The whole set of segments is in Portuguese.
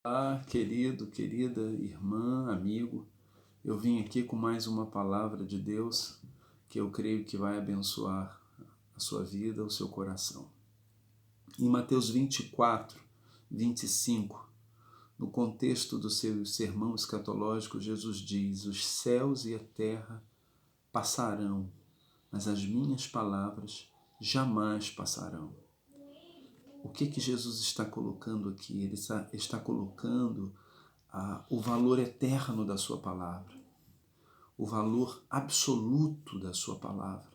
Olá, querido, querida irmã, amigo. Eu vim aqui com mais uma palavra de Deus que eu creio que vai abençoar a sua vida, o seu coração. Em Mateus 24, 25, no contexto do seu sermão escatológico, Jesus diz: os céus e a terra passarão, mas as minhas palavras jamais passarão. O que Jesus está colocando aqui? Ele está colocando o valor eterno da sua palavra, o valor absoluto da sua palavra.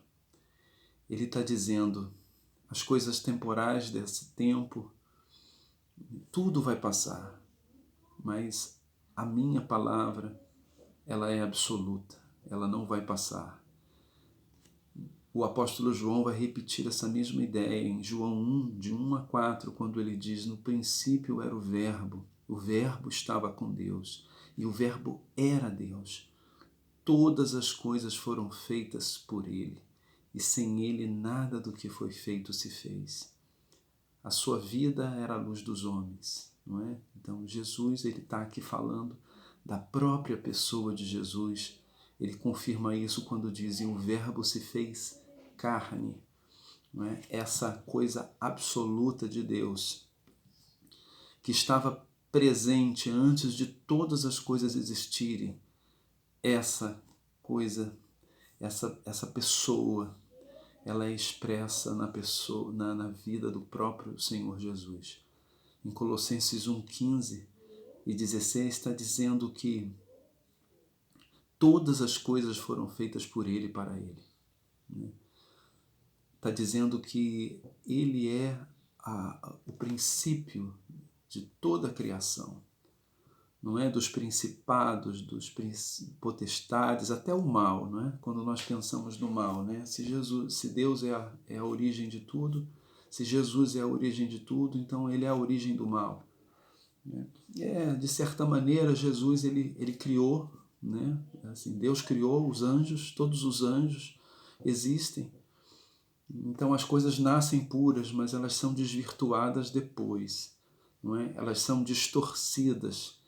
Ele está dizendo, as coisas temporais desse tempo, tudo vai passar, mas a minha palavra, ela é absoluta, ela não vai passar. O apóstolo João vai repetir essa mesma ideia em João 1, de 1 a 4, quando ele diz: no princípio era o Verbo estava com Deus, e o Verbo era Deus. Todas as coisas foram feitas por ele, e sem ele nada do que foi feito se fez. A sua vida era a luz dos homens, não é? Então Jesus, ele está aqui falando da própria pessoa de Jesus. Ele confirma isso quando diz: e o Verbo se fez carne, não é? Essa coisa absoluta de Deus, que estava presente antes de todas as coisas existirem. Essa coisa, essa pessoa, ela é expressa na vida do próprio Senhor Jesus. Em Colossenses 1:15 e 16 está dizendo que todas as coisas foram feitas por Ele e para Ele. Está dizendo que Ele é o princípio de toda a criação. Não é? Dos principados, dos potestades, até o mal, não é? Quando nós pensamos no mal, né? Se Deus é a origem de tudo, se Jesus é a origem de tudo, então ele é a origem do mal, né? De certa maneira, Jesus ele criou, né? Assim, Deus criou os anjos, todos os anjos existem. Então as coisas nascem puras, mas elas são desvirtuadas depois, não é? Elas são distorcidas.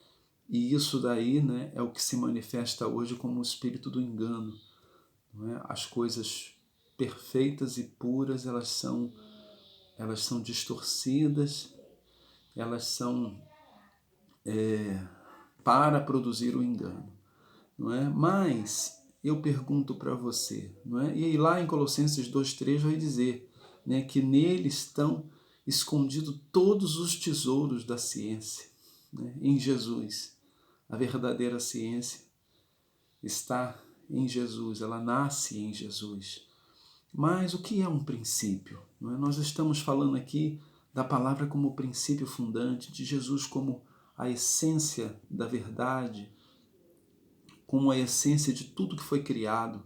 E isso daí, né, é o que se manifesta hoje como o espírito do engano. Não é? As coisas perfeitas e puras, elas são distorcidas, elas são para produzir o engano. Não é? Mas eu pergunto para você, não é? E aí lá em Colossenses 2:3 vai dizer, né, que nele estão escondidos todos os tesouros da ciência, né, em Jesus. A verdadeira ciência está em Jesus, ela nasce em Jesus. Mas o que é um princípio? Não é? Nós estamos falando aqui da palavra como princípio fundante, de Jesus como a essência da verdade, como a essência de tudo que foi criado.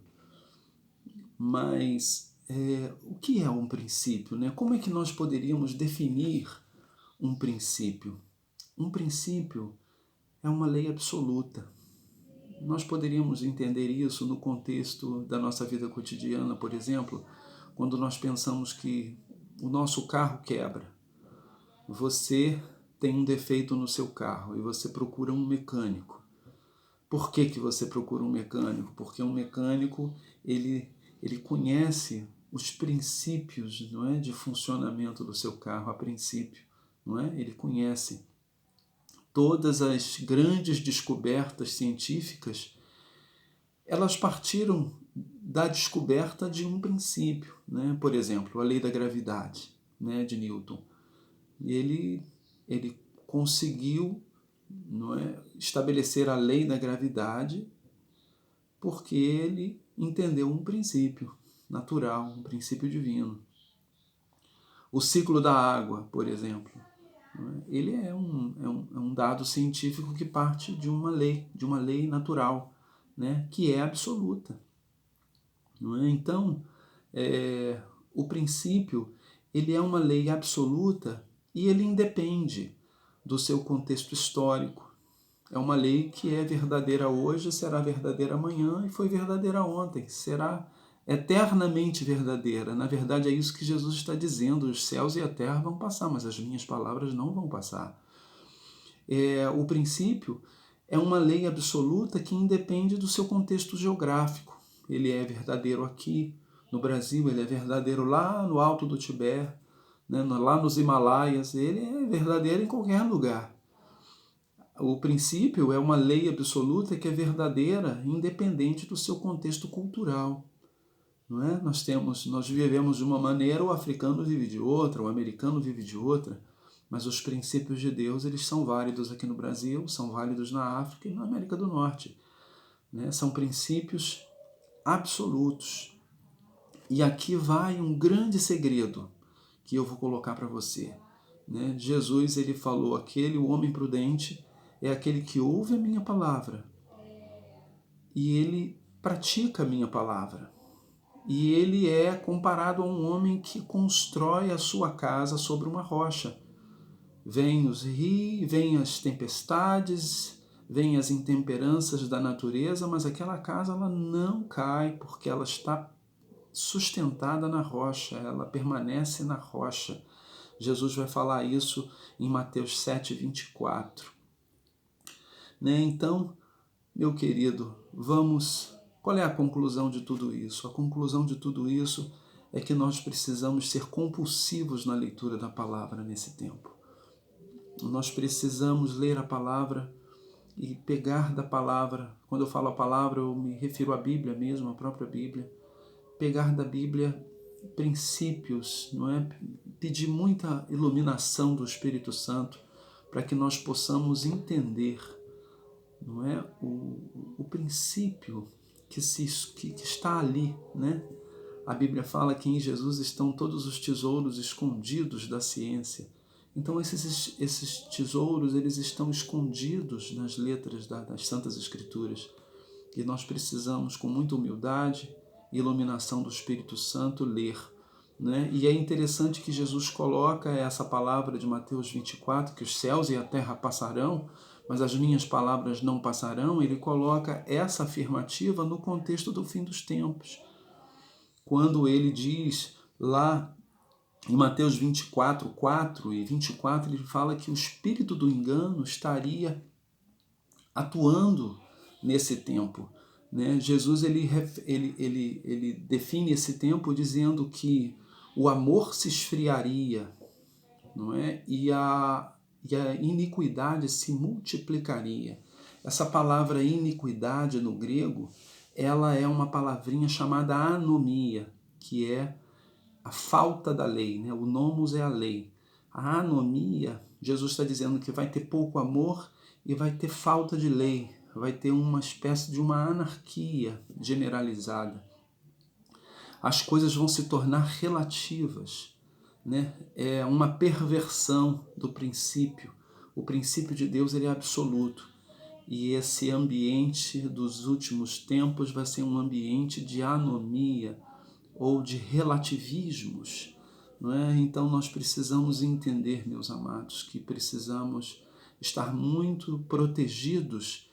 Mas o que é um princípio? Né? Como é que nós poderíamos definir um princípio? Um princípio é uma lei absoluta. Nós poderíamos entender isso no contexto da nossa vida cotidiana, por exemplo, quando nós pensamos que o nosso carro quebra. Você tem um defeito no seu carro e você procura um mecânico. Por que você procura um mecânico? Porque um mecânico ele conhece os princípios, não é, de funcionamento do seu carro a princípio, não é? Ele conhece todas as grandes descobertas científicas, elas partiram da descoberta de um princípio, né? Por exemplo, a lei da gravidade, né, de Newton. Ele conseguiu, não é, estabelecer a lei da gravidade porque ele entendeu um princípio natural, um princípio divino. O ciclo da água, por exemplo, ele é um dado científico que parte de uma lei natural, né, que é absoluta. Não é? Então, o princípio ele é uma lei absoluta e ele independe do seu contexto histórico. É uma lei que é verdadeira hoje, será verdadeira amanhã e foi verdadeira ontem, será eternamente verdadeira. Na verdade é isso que Jesus está dizendo, os céus e a terra vão passar, mas as minhas palavras não vão passar. O princípio é uma lei absoluta que independe do seu contexto geográfico. Ele é verdadeiro aqui no Brasil, ele é verdadeiro lá no alto do Tibete, né, lá nos Himalaias, ele é verdadeiro em qualquer lugar. O princípio é uma lei absoluta que é verdadeira independente do seu contexto cultural. Não é? Nós vivemos de uma maneira, o africano vive de outra, o americano vive de outra, mas os princípios de Deus eles são válidos aqui no Brasil, são válidos na África e na América do Norte. Né? São princípios absolutos. E aqui vai um grande segredo que eu vou colocar para você. Né? Jesus ele falou, o homem prudente é aquele que ouve a minha palavra e ele pratica a minha palavra. E ele é comparado a um homem que constrói a sua casa sobre uma rocha. Vêm os rios, vêm as tempestades, vêm as intemperanças da natureza, mas aquela casa ela não cai porque ela está sustentada na rocha, ela permanece na rocha. Jesus vai falar isso em Mateus 7:24. Né? Então, meu querido, qual é a conclusão de tudo isso? A conclusão de tudo isso é que nós precisamos ser compulsivos na leitura da palavra nesse tempo. Nós precisamos ler a palavra e pegar da palavra. Quando eu falo a palavra, eu me refiro à Bíblia mesmo, à própria Bíblia. Pegar da Bíblia princípios, não é? Pedir muita iluminação do Espírito Santo para que nós possamos entender, não é? O princípio que está ali, né? A Bíblia fala que em Jesus estão todos os tesouros escondidos da ciência. Então esses tesouros eles estão escondidos nas letras das Santas Escrituras. E nós precisamos, com muita humildade e iluminação do Espírito Santo, ler. Né? E é interessante que Jesus coloca essa palavra de Mateus 24, que os céus e a terra passarão, mas as minhas palavras não passarão. Ele coloca essa afirmativa no contexto do fim dos tempos. Quando ele diz lá em Mateus 24, 4 e 24, ele fala que o espírito do engano estaria atuando nesse tempo. Né? Jesus ele define esse tempo dizendo que o amor se esfriaria, não é? E a iniquidade se multiplicaria. Essa palavra iniquidade no grego, ela é uma palavrinha chamada anomia, que é a falta da lei, né? O nomos é a lei. A anomia, Jesus está dizendo que vai ter pouco amor e vai ter falta de lei, vai ter uma espécie de uma anarquia generalizada. As coisas vão se tornar relativas, né? É uma perversão do princípio. O princípio de Deus ele é absoluto. E esse ambiente dos últimos tempos vai ser um ambiente de anomia ou de relativismos. Não é? Então nós precisamos entender, meus amados, que precisamos estar muito protegidos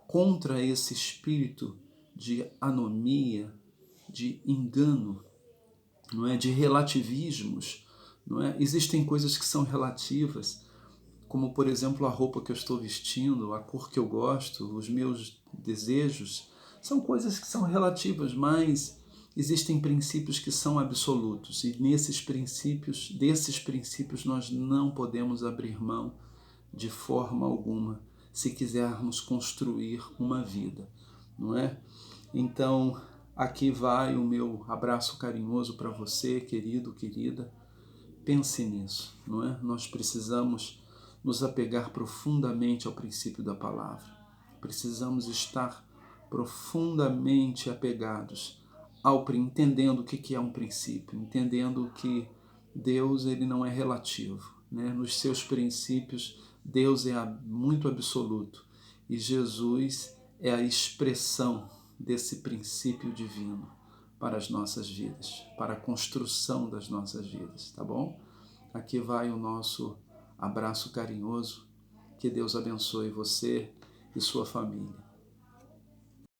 contra esse espírito de anomia, de engano, não é? De relativismos. Não é? Existem coisas que são relativas, como por exemplo a roupa que eu estou vestindo, a cor que eu gosto, os meus desejos, são coisas que são relativas, mas existem princípios que são absolutos e desses princípios nós não podemos abrir mão de forma alguma se quisermos construir uma vida, não é? Então, aqui vai o meu abraço carinhoso para você, querido, querida. Pense nisso, não é? Nós precisamos nos apegar profundamente ao princípio da palavra. Precisamos estar profundamente apegados entendendo o que é um princípio, entendendo que Deus ele não é relativo, né? Nos seus princípios, Deus é muito absoluto e Jesus é a expressão desse princípio divino para as nossas vidas, para a construção das nossas vidas, tá bom? Aqui vai o nosso abraço carinhoso. Que Deus abençoe você e sua família.